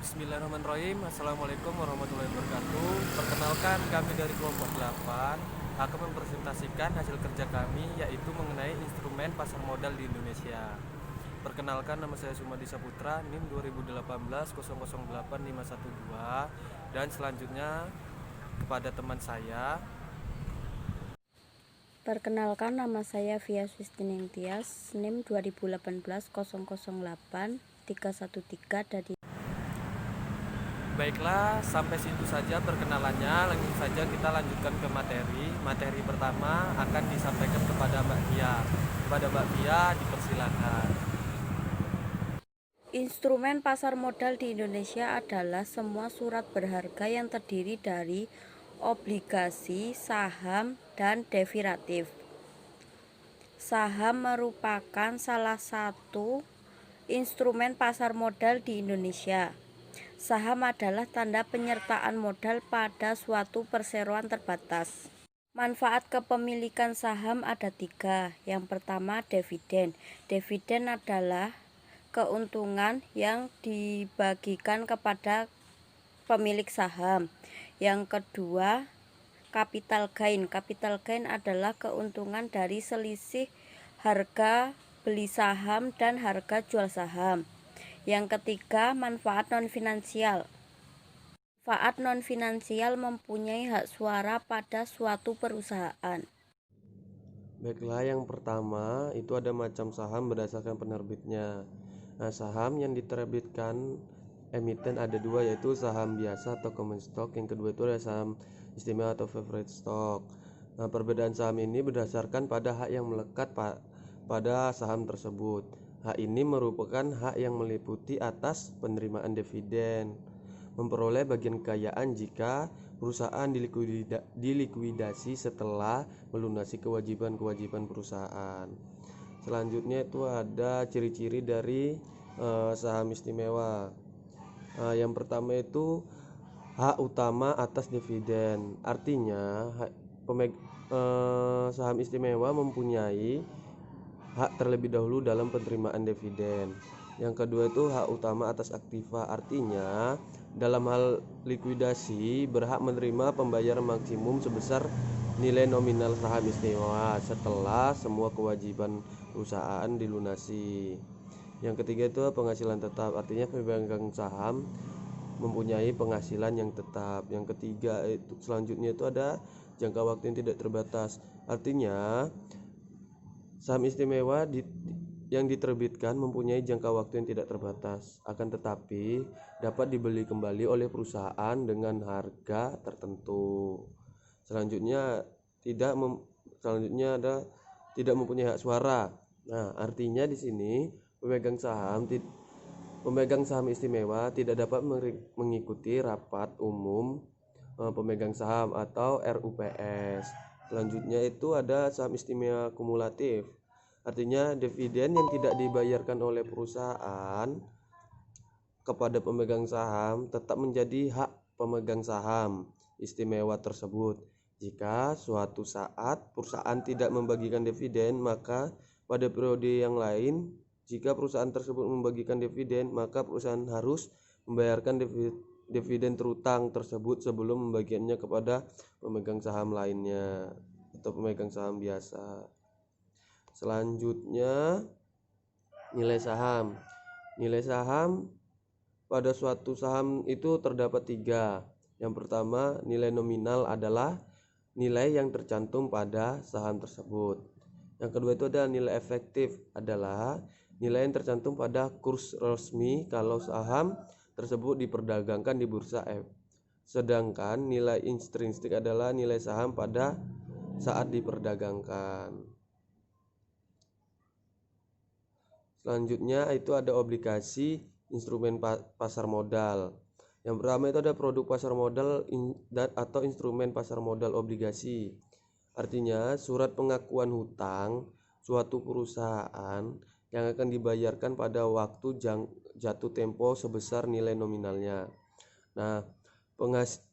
Bismillahirrahmanirrahim. Assalamualaikum warahmatullahi wabarakatuh. Perkenalkan, kami dari kelompok 8 akan mempresentasikan hasil kerja kami, yaitu mengenai instrumen pasar modal di Indonesia. Perkenalkan, nama saya Sumadi Saputra, NIM 2018 008512, dan selanjutnya kepada teman saya. Perkenalkan, nama saya Via Swistineng Tias, NIM 2018 008 313 dari. Baiklah, sampai situ saja perkenalannya. Langsung saja kita lanjutkan ke materi. Materi pertama akan disampaikan kepada Mbak Via. Kepada Mbak Via, dipersilakan. Instrumen pasar modal di Indonesia adalah semua surat berharga yang terdiri dari obligasi, saham, dan derivatif. Saham merupakan salah satu instrumen pasar modal di Indonesia. Saham adalah tanda penyertaan modal pada suatu perseroan terbatas. Manfaat kepemilikan saham ada 3. Yang pertama, dividen. Dividen adalah keuntungan yang dibagikan kepada pemilik saham. Yang kedua, capital gain. Capital gain adalah keuntungan dari selisih harga beli saham dan harga jual saham. Yang ketiga, manfaat non-finansial. Manfaat non-finansial mempunyai hak suara pada suatu perusahaan. Baiklah, yang pertama itu ada macam saham berdasarkan penerbitnya. Nah, saham yang diterbitkan emiten ada 2, yaitu saham biasa atau common stock. Yang kedua itu ada saham istimewa atau favorite stock. Nah, perbedaan saham ini berdasarkan pada hak yang melekat pada saham tersebut. Hak ini merupakan hak yang meliputi atas penerimaan dividen, memperoleh bagian kekayaan jika perusahaan dilikuidasi setelah melunasi kewajiban-kewajiban perusahaan. Selanjutnya itu ada ciri-ciri dari saham istimewa. Yang pertama itu hak utama atas dividen. Artinya saham istimewa mempunyai hak terlebih dahulu dalam penerimaan dividen. Yang kedua itu hak utama atas aktiva. Artinya dalam hal likuidasi berhak menerima pembayaran maksimum sebesar nilai nominal saham istimewa setelah semua kewajiban perusahaan dilunasi. Yang ketiga itu penghasilan tetap. Artinya pemegang saham mempunyai penghasilan yang tetap. Yang ketiga itu selanjutnya itu ada jangka waktu yang tidak terbatas. Artinya saham istimewa yang diterbitkan mempunyai jangka waktu yang tidak terbatas, akan tetapi dapat dibeli kembali oleh perusahaan dengan harga tertentu. Selanjutnya ada tidak mempunyai hak suara. Nah, artinya di sini pemegang saham istimewa tidak dapat mengikuti rapat umum pemegang saham atau RUPS. Selanjutnya itu ada saham istimewa kumulatif. Artinya dividen yang tidak dibayarkan oleh perusahaan kepada pemegang saham tetap menjadi hak pemegang saham istimewa tersebut. Jika suatu saat perusahaan tidak membagikan dividen, maka pada periode yang lain jika perusahaan tersebut membagikan dividen, maka perusahaan harus membayarkan dividen terutang tersebut sebelum membagikannya kepada pemegang saham lainnya atau pemegang saham biasa. Selanjutnya nilai saham. Nilai saham pada suatu saham itu terdapat 3. Yang pertama, nilai nominal adalah nilai yang tercantum pada saham tersebut. Yang kedua itu adalah nilai efektif, adalah nilai yang tercantum pada kurs resmi kalau saham tersebut diperdagangkan di bursa F. Sedangkan nilai intrinsik adalah nilai saham pada saat diperdagangkan. Selanjutnya itu ada obligasi, instrumen pasar modal. Yang pertama itu ada produk pasar modal atau instrumen pasar modal obligasi. Artinya surat pengakuan hutang suatu perusahaan yang akan dibayarkan pada waktu jatuh tempo sebesar nilai nominalnya. Nah,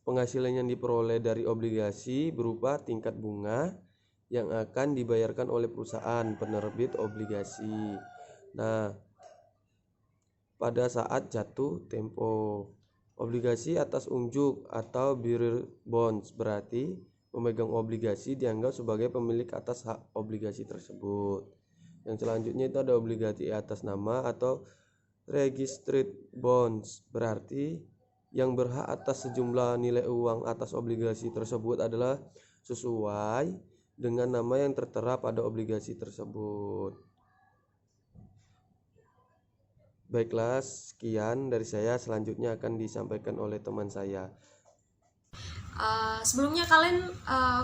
penghasilan yang diperoleh dari obligasi berupa tingkat bunga yang akan dibayarkan oleh perusahaan penerbit obligasi. Nah, pada saat jatuh tempo. Obligasi atas unjuk atau bearer bonds berarti pemegang obligasi dianggap sebagai pemilik atas hak obligasi tersebut. Yang selanjutnya itu ada obligasi atas nama atau registered bonds berarti yang berhak atas sejumlah nilai uang atas obligasi tersebut adalah sesuai dengan nama yang tertera pada obligasi tersebut. Baiklah, sekian dari saya. Selanjutnya akan disampaikan oleh teman saya. Sebelumnya kalian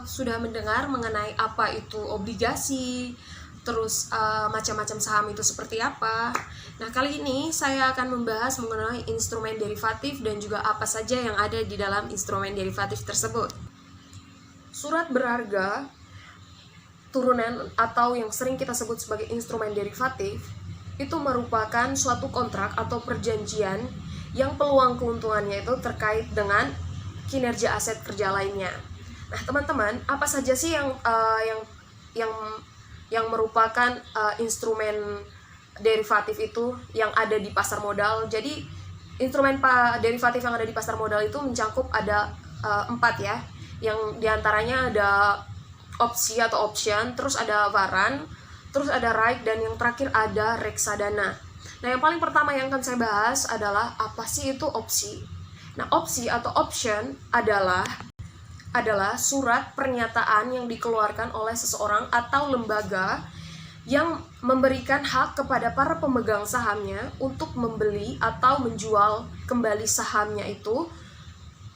sudah mendengar mengenai apa itu obligasi, terus macam-macam saham itu seperti apa. Nah, kali ini saya akan membahas mengenai instrumen derivatif dan juga apa saja yang ada di dalam instrumen derivatif tersebut. Surat berharga turunan atau yang sering kita sebut sebagai instrumen derivatif itu merupakan suatu kontrak atau perjanjian yang peluang keuntungannya itu terkait dengan kinerja aset kerja lainnya. Nah, teman-teman, apa saja sih yang merupakan instrumen derivatif itu yang ada di pasar modal? Jadi, instrumen derivatif yang ada di pasar modal itu mencakup ada 4 ya. Yang diantaranya ada opsi atau option, terus ada waran, terus ada right, dan yang terakhir ada reksadana. Nah, yang paling pertama yang akan saya bahas adalah apa sih itu opsi. Nah, opsi atau option adalah surat pernyataan yang dikeluarkan oleh seseorang atau lembaga yang memberikan hak kepada para pemegang sahamnya untuk membeli atau menjual kembali sahamnya itu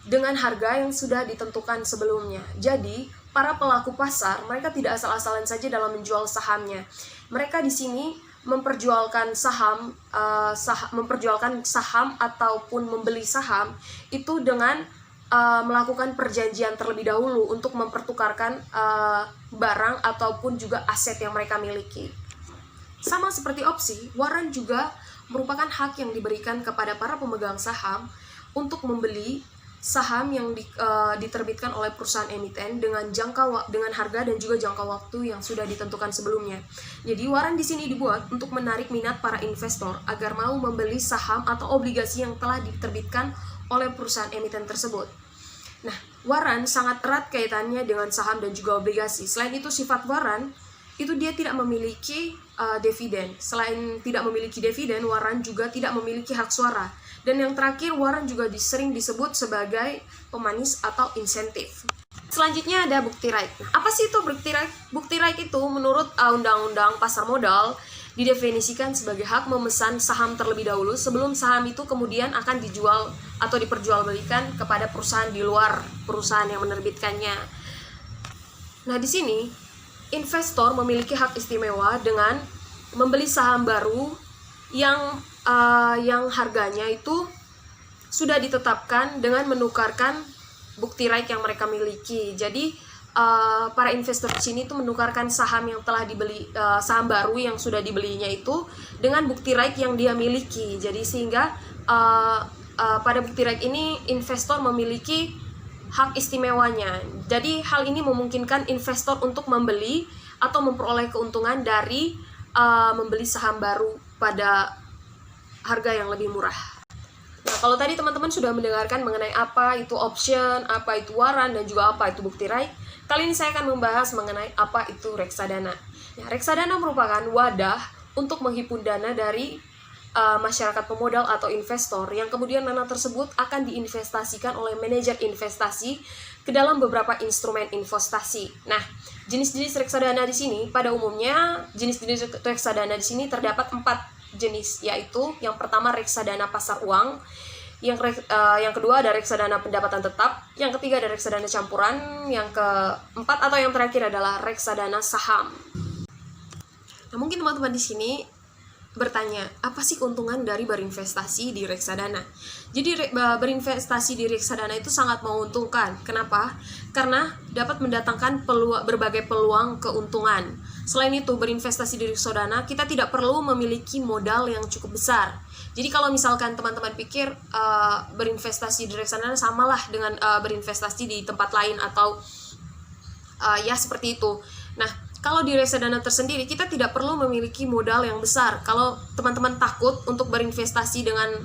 dengan harga yang sudah ditentukan sebelumnya. Jadi, para pelaku pasar, mereka tidak asal-asalan saja dalam menjual sahamnya. Mereka di sini memperjualkan saham ataupun membeli saham itu dengan melakukan perjanjian terlebih dahulu untuk mempertukarkan barang ataupun juga aset yang mereka miliki. Sama seperti opsi, waran juga merupakan hak yang diberikan kepada para pemegang saham untuk membeli saham yang diterbitkan oleh perusahaan emiten dengan harga dan juga jangka waktu yang sudah ditentukan sebelumnya. Jadi waran di sini dibuat untuk menarik minat para investor agar mau membeli saham atau obligasi yang telah diterbitkan oleh perusahaan emiten tersebut. Nah, waran sangat erat kaitannya dengan saham dan juga obligasi. Selain itu, sifat waran itu dia tidak memiliki dividen. Selain tidak memiliki dividen, waran juga tidak memiliki hak suara. Dan yang terakhir, waran juga sering disebut sebagai pemanis atau insentif. Selanjutnya ada bukti right. Nah, apa sih itu bukti right? Bukti right itu menurut Undang-Undang Pasar Modal didefinisikan sebagai hak memesan saham terlebih dahulu sebelum saham itu kemudian akan dijual atau diperjualbelikan kepada perusahaan di luar perusahaan yang menerbitkannya. Nah, di sini investor memiliki hak istimewa dengan membeli saham baru yang harganya itu sudah ditetapkan dengan menukarkan bukti right yang mereka miliki. Jadi para investor di sini itu menukarkan saham yang telah dibeli, saham baru yang sudah dibelinya itu dengan bukti right yang dia miliki. Jadi sehingga pada bukti right ini investor memiliki hak istimewanya. Jadi hal ini memungkinkan investor untuk membeli atau memperoleh keuntungan dari membeli saham baru pada harga yang lebih murah. Nah, kalau tadi teman-teman sudah mendengarkan mengenai apa itu option, apa itu waran, dan juga apa itu bukti right, kali ini saya akan membahas mengenai apa itu reksadana. Nah, reksadana merupakan wadah untuk menghimpun dana dari masyarakat pemodal atau investor yang kemudian dana tersebut akan diinvestasikan oleh manajer investasi ke dalam beberapa instrumen investasi. Nah, jenis-jenis reksadana di sini pada umumnya jenis-jenis reksadana di sini terdapat 4 jenis, yaitu yang pertama reksadana pasar uang, yang kedua ada reksadana pendapatan tetap, yang ketiga ada reksadana campuran, yang keempat atau yang terakhir adalah reksadana saham. Nah, mungkin teman-teman di sini bertanya, apa sih keuntungan dari berinvestasi di reksadana? Jadi berinvestasi di reksadana itu sangat menguntungkan. Kenapa? Karena dapat mendatangkan berbagai peluang keuntungan. Selain itu, berinvestasi di reksadana kita tidak perlu memiliki modal yang cukup besar. Jadi kalau misalkan teman-teman pikir berinvestasi di reksadana samalah dengan berinvestasi di tempat lain atau ya seperti itu. Nah, kalau di reksadana tersendiri kita tidak perlu memiliki modal yang besar. Kalau teman-teman takut untuk berinvestasi dengan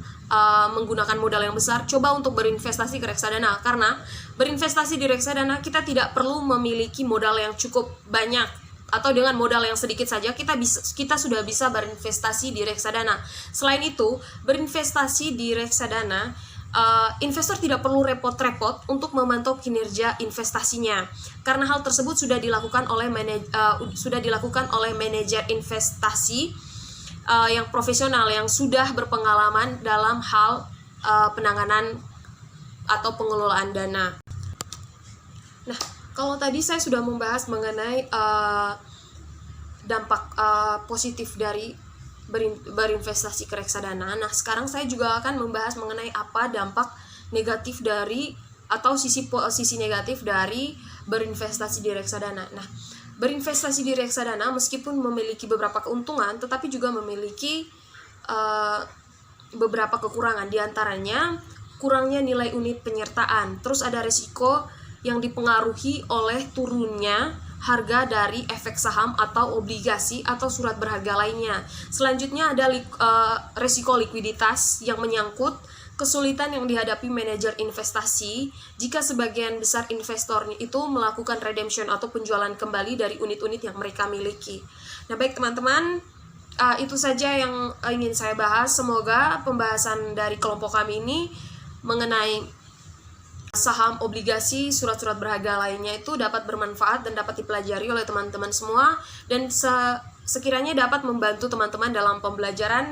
menggunakan modal yang besar, coba untuk berinvestasi ke reksadana. Karena berinvestasi di reksadana kita tidak perlu memiliki modal yang cukup banyak, atau dengan modal yang sedikit saja kita sudah bisa berinvestasi di reksadana. Selain itu, berinvestasi di reksadana, investor tidak perlu repot-repot untuk memantau kinerja investasinya, karena hal tersebut sudah dilakukan oleh manajer investasi yang profesional, yang sudah berpengalaman dalam hal penanganan atau pengelolaan dana. Nah, kalau tadi saya sudah membahas mengenai dampak positif dari berinvestasi ke reksadana. Nah, sekarang saya juga akan membahas mengenai apa dampak negatif dari atau sisi negatif dari berinvestasi di reksadana. Nah, berinvestasi di reksadana meskipun memiliki beberapa keuntungan, tetapi juga memiliki beberapa kekurangan. Di antaranya kurangnya nilai unit penyertaan. Terus ada risiko yang dipengaruhi oleh turunnya harga dari efek saham atau obligasi atau surat berharga lainnya. Selanjutnya ada risiko likuiditas yang menyangkut kesulitan yang dihadapi manajer investasi jika sebagian besar investornya itu melakukan redemption atau penjualan kembali dari unit-unit yang mereka miliki. Nah, baik teman-teman, itu saja yang ingin saya bahas. Semoga pembahasan dari kelompok kami ini mengenai saham, obligasi, surat-surat berharga lainnya itu dapat bermanfaat dan dapat dipelajari oleh teman-teman semua, dan sekiranya dapat membantu teman-teman dalam pembelajaran